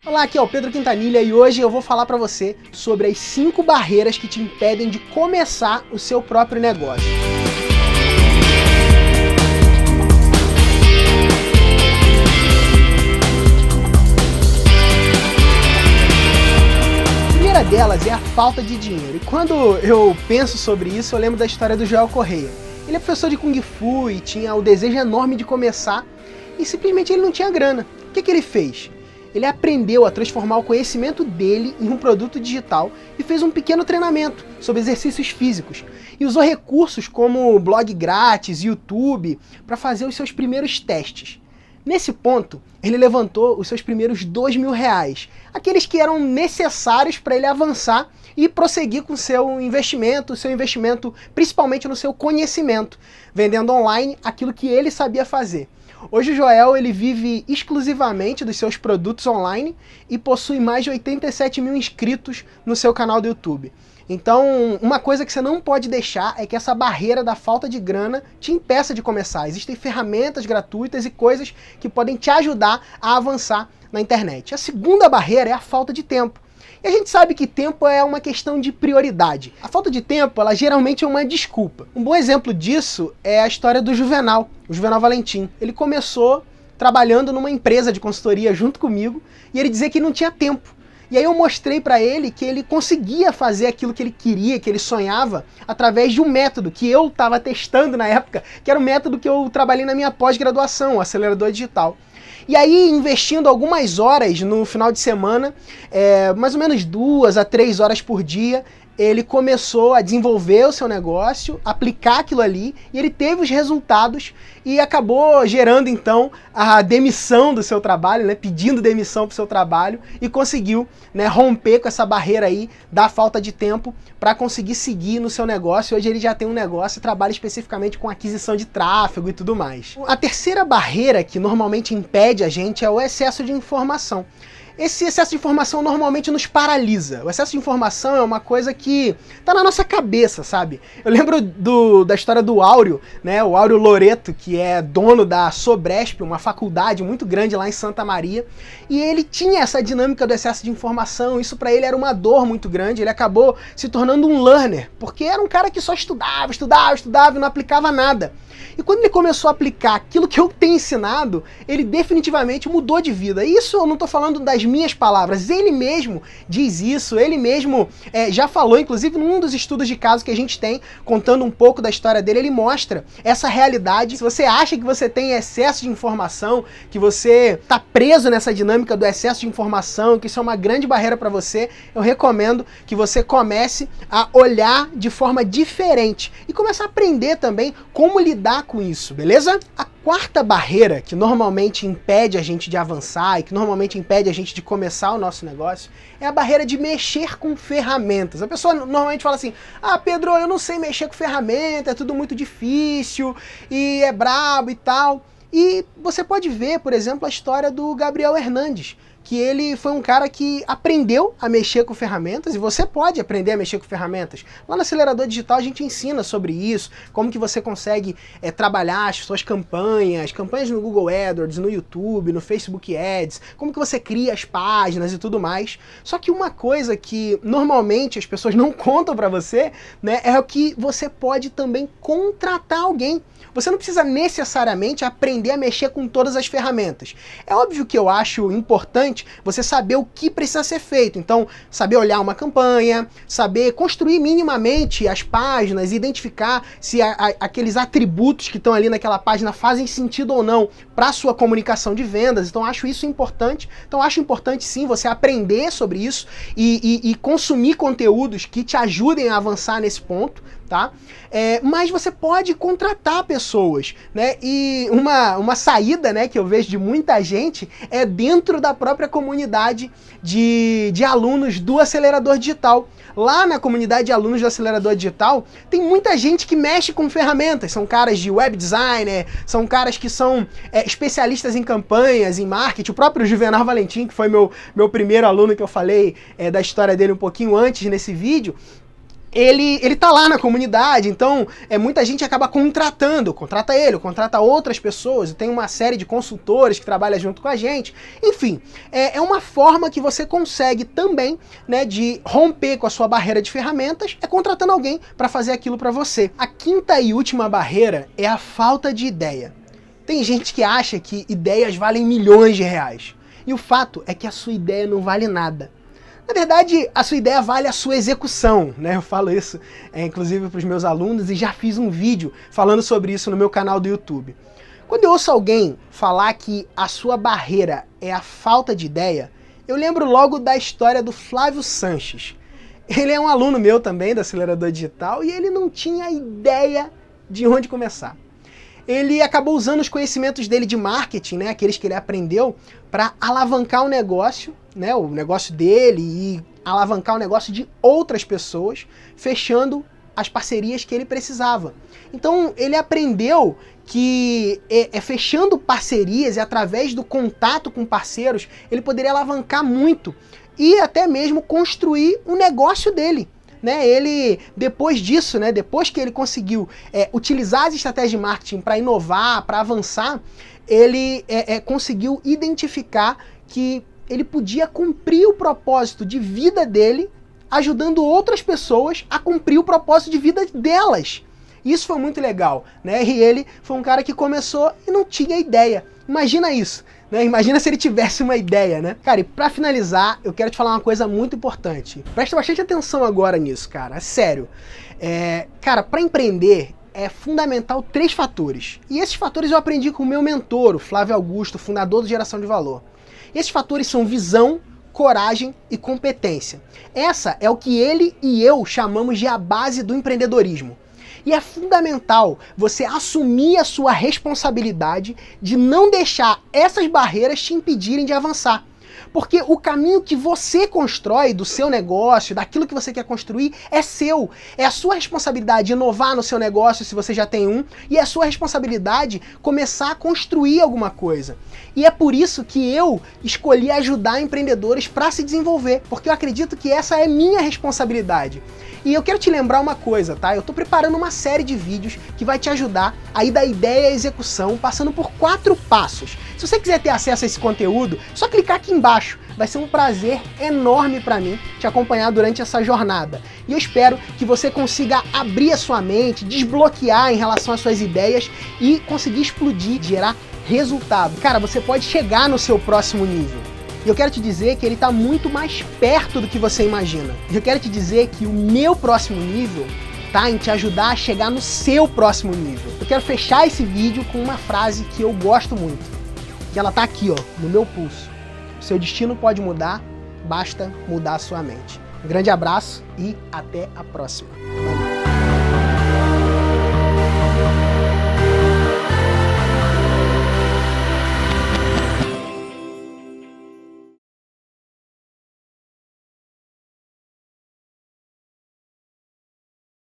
Olá, aqui é o Pedro Quintanilha e hoje eu vou falar para você sobre as 5 barreiras que te impedem de começar o seu próprio negócio. A primeira delas é a falta de dinheiro. E quando eu penso sobre isso, eu lembro da história do Joel Correia. Ele é professor de Kung Fu e tinha o desejo enorme de começar e simplesmente ele não tinha grana. O que ele fez? Ele aprendeu a transformar o conhecimento dele em um produto digital e fez um pequeno treinamento sobre exercícios físicos. E usou recursos como blog grátis, YouTube, para fazer os seus primeiros testes. Nesse ponto, ele levantou os seus primeiros R$2.000, aqueles que eram necessários para ele avançar e prosseguir com seu investimento principalmente no seu conhecimento, vendendo online aquilo que ele sabia fazer. Hoje o Joel ele vive exclusivamente dos seus produtos online e possui mais de 87 mil inscritos no seu canal do YouTube. Então, uma coisa que você não pode deixar é que essa barreira da falta de grana te impeça de começar. Existem ferramentas gratuitas e coisas que podem te ajudar a avançar na internet. A segunda barreira é a falta de tempo. E a gente sabe que tempo é uma questão de prioridade. A falta de tempo, ela geralmente é uma desculpa. Um bom exemplo disso é a história do Juvenal, o Juvenal Valentim. Ele começou trabalhando numa empresa de consultoria junto comigo e ele dizia que não tinha tempo. E aí eu mostrei para ele que ele conseguia fazer aquilo que ele queria, que ele sonhava, através de um método que eu estava testando na época, que era o método que eu trabalhei na minha pós-graduação, o acelerador digital. E aí, investindo algumas horas no final de semana, mais ou menos 2 a 3 horas por dia, ele começou a desenvolver o seu negócio, aplicar aquilo ali, e ele teve os resultados e acabou gerando então a demissão do seu trabalho, né, pedindo demissão para o seu trabalho e conseguiu, né, romper com essa barreira aí da falta de tempo para conseguir seguir no seu negócio. Hoje ele já tem um negócio e trabalha especificamente com aquisição de tráfego e tudo mais. A terceira barreira que normalmente impede a gente é o excesso de informação. Esse excesso de informação normalmente nos paralisa. O excesso de informação é uma coisa que tá na nossa cabeça, sabe? Eu lembro da história do Áureo, né? O Áureo Loreto, que é dono da Sobresp, uma faculdade muito grande lá em Santa Maria, e ele tinha essa dinâmica do excesso de informação. Isso para ele era uma dor muito grande. Ele acabou se tornando um learner, porque era um cara que só estudava e não aplicava nada. E quando ele começou a aplicar aquilo que eu tenho ensinado, ele definitivamente mudou de vida. Isso eu não estou falando das minhas palavras, ele mesmo diz isso, ele mesmo já falou, inclusive num dos estudos de caso que a gente tem, contando um pouco da história dele, ele mostra essa realidade. Se você acha que você tem excesso de informação, que você está preso nessa dinâmica do excesso de informação, que isso é uma grande barreira para você, eu recomendo que você comece a olhar de forma diferente e comece a aprender também como lidar com isso, beleza? A quarta barreira que normalmente impede a gente de avançar e que normalmente impede a gente de começar o nosso negócio é a barreira de mexer com ferramentas. A pessoa normalmente fala assim: ah, Pedro, eu não sei mexer com ferramenta, é tudo muito difícil e é brabo e tal. E você pode ver, por exemplo, a história do Gabriel Hernandes, que ele foi um cara que aprendeu a mexer com ferramentas, e você pode aprender a mexer com ferramentas. Lá no Acelerador Digital a gente ensina sobre isso, como que você consegue trabalhar as suas campanhas no Google AdWords, no YouTube, no Facebook Ads, como que você cria as páginas e tudo mais. Só que uma coisa que normalmente as pessoas não contam para você, né, é o que você pode também contratar alguém. Você não precisa necessariamente aprender a mexer com todas as ferramentas. É óbvio que eu acho importante você saber o que precisa ser feito. Então, saber olhar uma campanha, saber construir minimamente as páginas, identificar se aqueles atributos que estão ali naquela página fazem sentido ou não para a sua comunicação de vendas. Então, acho isso importante. Então, acho importante sim você aprender sobre isso e consumir conteúdos que te ajudem a avançar nesse ponto, tá? Mas você pode contratar pessoas, né? E uma saída, né, que eu vejo de muita gente é dentro da própria comunidade de alunos do Acelerador Digital. Lá na comunidade de alunos do Acelerador Digital tem muita gente que mexe com ferramentas. São caras de web designer, são caras que são especialistas em campanhas, em marketing. O próprio Juvenal Valentim, que foi meu primeiro aluno, que eu falei da história dele um pouquinho antes nesse vídeo, ele tá lá na comunidade, então muita gente acaba contrata ele, ou contrata outras pessoas, tem uma série de consultores que trabalham junto com a gente, enfim, é uma forma que você consegue também, né, de romper com a sua barreira de ferramentas, é contratando alguém para fazer aquilo para você. A quinta e última barreira é a falta de ideia. Tem gente que acha que ideias valem milhões de reais, e o fato é que a sua ideia não vale nada. Na verdade, a sua ideia vale a sua execução, né? Eu falo isso, inclusive para os meus alunos, e já fiz um vídeo falando sobre isso no meu canal do YouTube. Quando eu ouço alguém falar que a sua barreira é a falta de ideia, eu lembro logo da história do Flávio Sanches. Ele é um aluno meu também, da Acelerador Digital, e ele não tinha ideia de onde começar. Ele acabou usando os conhecimentos dele de marketing, né, aqueles que ele aprendeu, para alavancar o negócio dele e alavancar o negócio de outras pessoas, fechando as parcerias que ele precisava. Então ele aprendeu que fechando parcerias e através do contato com parceiros, ele poderia alavancar muito e até mesmo construir o negócio dele. Ele, depois disso, depois que ele conseguiu utilizar as estratégias de marketing para inovar, para avançar, ele conseguiu identificar que ele podia cumprir o propósito de vida dele, ajudando outras pessoas a cumprir o propósito de vida delas. Isso foi muito legal, E ele foi um cara que começou e não tinha ideia. Imagina isso, Imagina se ele tivesse uma ideia, Cara, e pra finalizar, eu quero te falar uma coisa muito importante. Presta bastante atenção agora nisso, cara, é sério. Cara, pra empreender é fundamental 3 fatores. E esses fatores eu aprendi com o meu mentor, o Flávio Augusto, fundador do Geração de Valor. Esses fatores são visão, coragem e competência. Essa é o que ele e eu chamamos de a base do empreendedorismo. E é fundamental você assumir a sua responsabilidade de não deixar essas barreiras te impedirem de avançar. Porque o caminho que você constrói do seu negócio, daquilo que você quer construir, é seu. É a sua responsabilidade inovar no seu negócio se você já tem um, e é a sua responsabilidade começar a construir alguma coisa. E é por isso que eu escolhi ajudar empreendedores para se desenvolver, porque eu acredito que essa é minha responsabilidade. E eu quero te lembrar uma coisa, tá? Eu tô preparando uma série de vídeos que vai te ajudar a ir da ideia à execução, passando por 4 passos. Se você quiser ter acesso a esse conteúdo, só clicar aqui embaixo. Vai ser um prazer enorme para mim te acompanhar durante essa jornada. E eu espero que você consiga abrir a sua mente, desbloquear em relação às suas ideias e conseguir explodir, gerar resultado. Cara, você pode chegar no seu próximo nível. E eu quero te dizer que ele está muito mais perto do que você imagina. E eu quero te dizer que o meu próximo nível tá em te ajudar a chegar no seu próximo nível. Eu quero fechar esse vídeo com uma frase que eu gosto muito. Que ela tá aqui, ó, no meu pulso. Seu destino pode mudar, basta mudar a sua mente. Um grande abraço e até a próxima. Valeu.